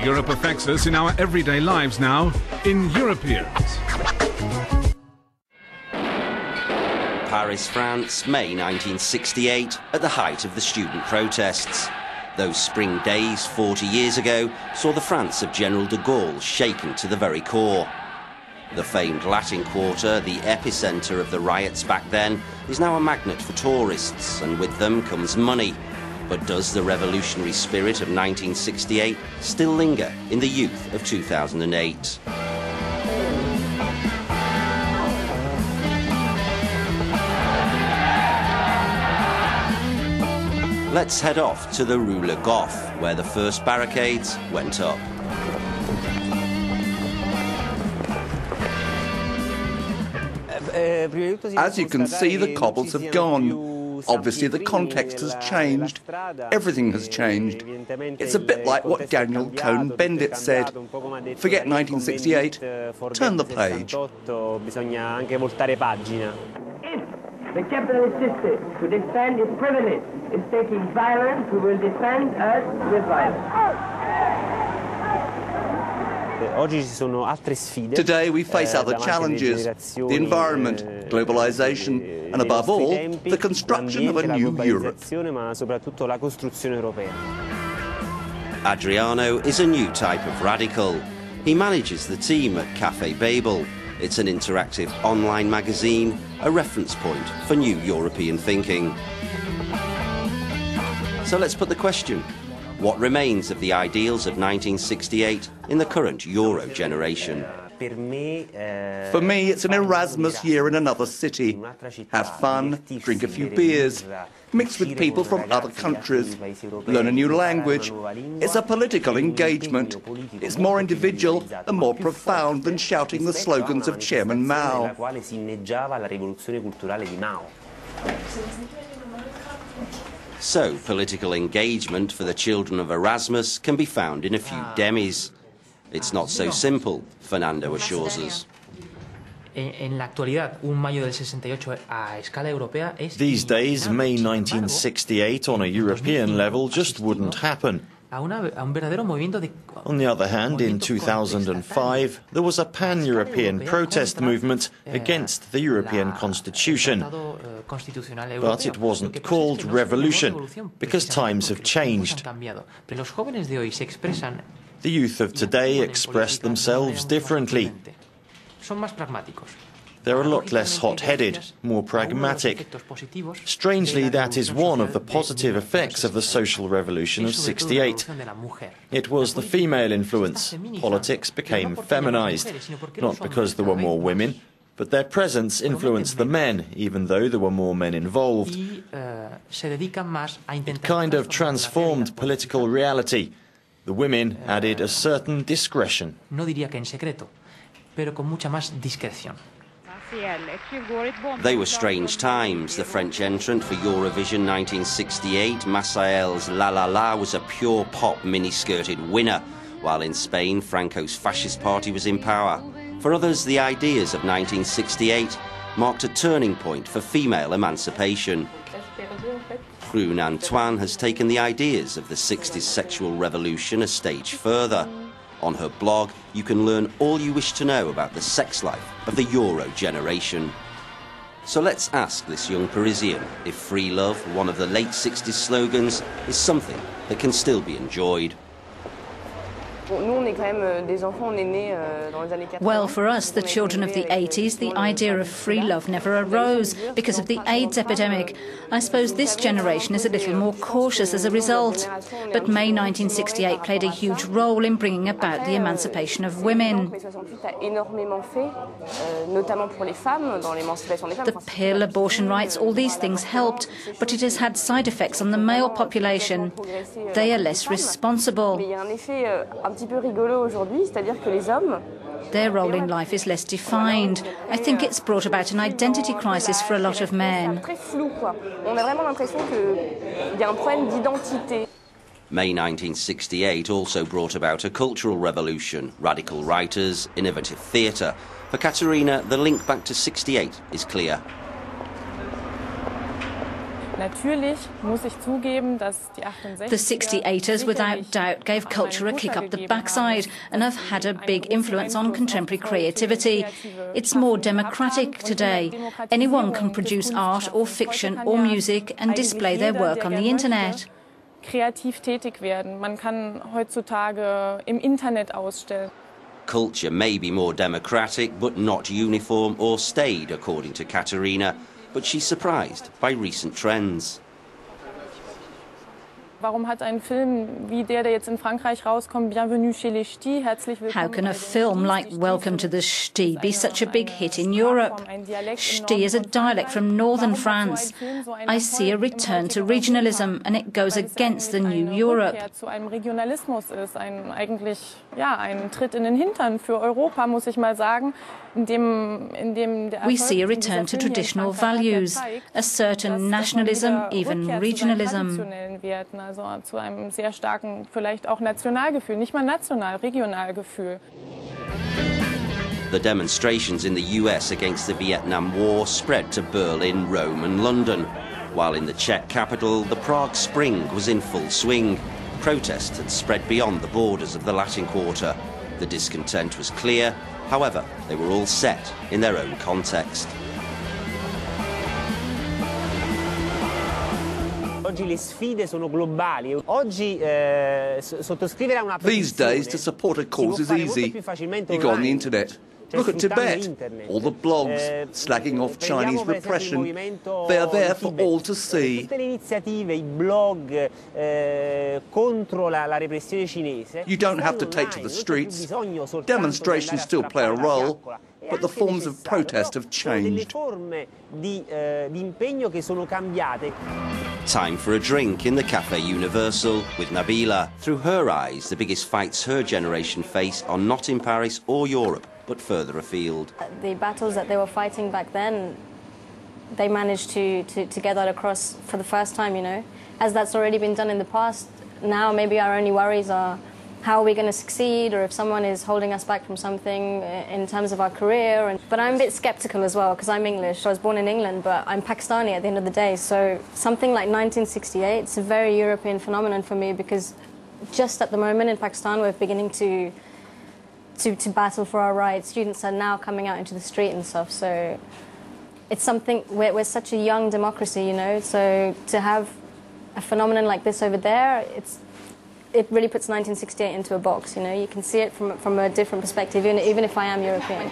Europe affects us in our everyday lives now in Europeans. Paris, France, May 1968, at the height of the student protests. Those spring days 40 years ago saw the France of General de Gaulle shaken to the very core. The famed Latin Quarter, the epicentre of the riots back then, is now a magnet for tourists, and with them comes money. But does the revolutionary spirit of 1968 still linger in the youth of 2008? Let's head off to the Rue Le Goff, where the first barricades went up. As you can see, the cobbles have gone. Obviously, the context has changed. Everything has changed. It's a bit like what Daniel Cohn-Bendit said. Forget 1968. Turn the page. The capitalist system, to defend its privilege, is taking violence. We will defend us with violence. Today we face other challenges, the environment, globalization, and above all, the construction of a new Europe. Adriano is a new type of radical. He manages the team at Café Babel. It's an interactive online magazine, a reference point for new European thinking. So let's put the question. What remains of the ideals of 1968 in the current Euro generation? For me, it's an Erasmus year in another city. Have fun, drink a few beers, mix with people from other countries, learn a new language. It's a political engagement. It's more individual and more profound than shouting the slogans of Chairman Mao. So, political engagement for the children of Erasmus can be found in a few demis. It's not so simple, Fernando assures us. These days, May 1968 on a European level just wouldn't happen. On the other hand, in 2005, there was a pan-European protest movement against the European Constitution. But it wasn't called revolution, because times have changed. The youth of today express themselves differently. They're a lot less hot-headed, more pragmatic. Strangely, that is one of the positive effects of the social revolution of '68. It was the female influence. Politics became feminized, not because there were more women, but their presence influenced the men, even though there were more men involved. It kind of transformed political reality. The women added a certain discretion. They were strange times. The French entrant for Eurovision 1968, Masael's La La La, was a pure pop mini-skirted winner, while in Spain, Franco's fascist party was in power. For others, the ideas of 1968 marked a turning point for female emancipation. Brune Antoine has taken the ideas of the 60s sexual revolution a stage further. On her blog, you can learn all you wish to know about the sex life of the Euro generation. So let's ask this young Parisian if free love, one of the late 60s slogans, is something that can still be enjoyed. Well, for us, the children of the 80s, the idea of free love never arose because of the AIDS epidemic. I suppose this generation is a little more cautious as a result. But May 1968 played a huge role in bringing about the emancipation of women. The pill, abortion rights, all these things helped, but it has had side effects on the male population. They are less responsible. Their role in life is less defined. I think it's brought about an identity crisis for a lot of men. May 1968 also brought about a cultural revolution, radical writers, innovative theatre. For Katerina, the link back to '68 is clear. The 68ers, without doubt, gave culture a kick up the backside and have had a big influence on contemporary creativity. It's more democratic today. Anyone can produce art or fiction or music and display their work on the internet. Kreativ tätig werden. Man kann heutzutage im Internet ausstellen. Culture may be more democratic, but not uniform or staid, according to Katerina. But she's surprised by recent trends. Warum hat ein Film wie der jetzt in Frankreich rauskommt, Bienvenue chez les Ch'tis, herzlich willkommen. How can a film like Welcome to the Ch'tis be such a big hit in Europe? Ch'ti is a dialect from northern France. I see a return to regionalism, and it goes against the new Europe. Zu einem Regionalismus ist eigentlich ein Tritt in den Hintern für Europa, muss ich mal sagen. We see a return to traditional values, a certain nationalism, even regionalism. Also zu einem sehr starken, vielleicht auch Nationalgefühl, nicht mal national, Regionalgefühl. The demonstrations in the US against the Vietnam War spread to Berlin, Rome and London, while in the Czech capital, the Prague Spring was in full swing. Protests had spread beyond the borders of the Latin Quarter. The discontent was clear. However, they were all set in their own context. These days, to support a cause is easy. You go on the internet. Look at Tibet. All the blogs slagging off Chinese repression. They are there for all to see. You don't have to take to the streets. Demonstrations still play a role, but the forms of protest have changed. Time for a drink in the Café Universal with Nabila. Through her eyes, the biggest fights her generation face are not in Paris or Europe, but further afield. The battles that they were fighting back then, they managed to get that across for the first time, you know. As that's already been done in the past, now maybe our only worries are how are we going to succeed, or if someone is holding us back from something in terms of our career. But I'm a bit sceptical as well, because I'm English. I was born in England, but I'm Pakistani at the end of the day. So something like 1968, it's a very European phenomenon for me, because just at the moment in Pakistan, we're beginning to battle for our rights. Students are now coming out into the street and stuff. So it's something, we're such a young democracy, you know. So to have a phenomenon like this over there, it really puts 1968 into a box, you know. You can see it from a different perspective, even if I am European.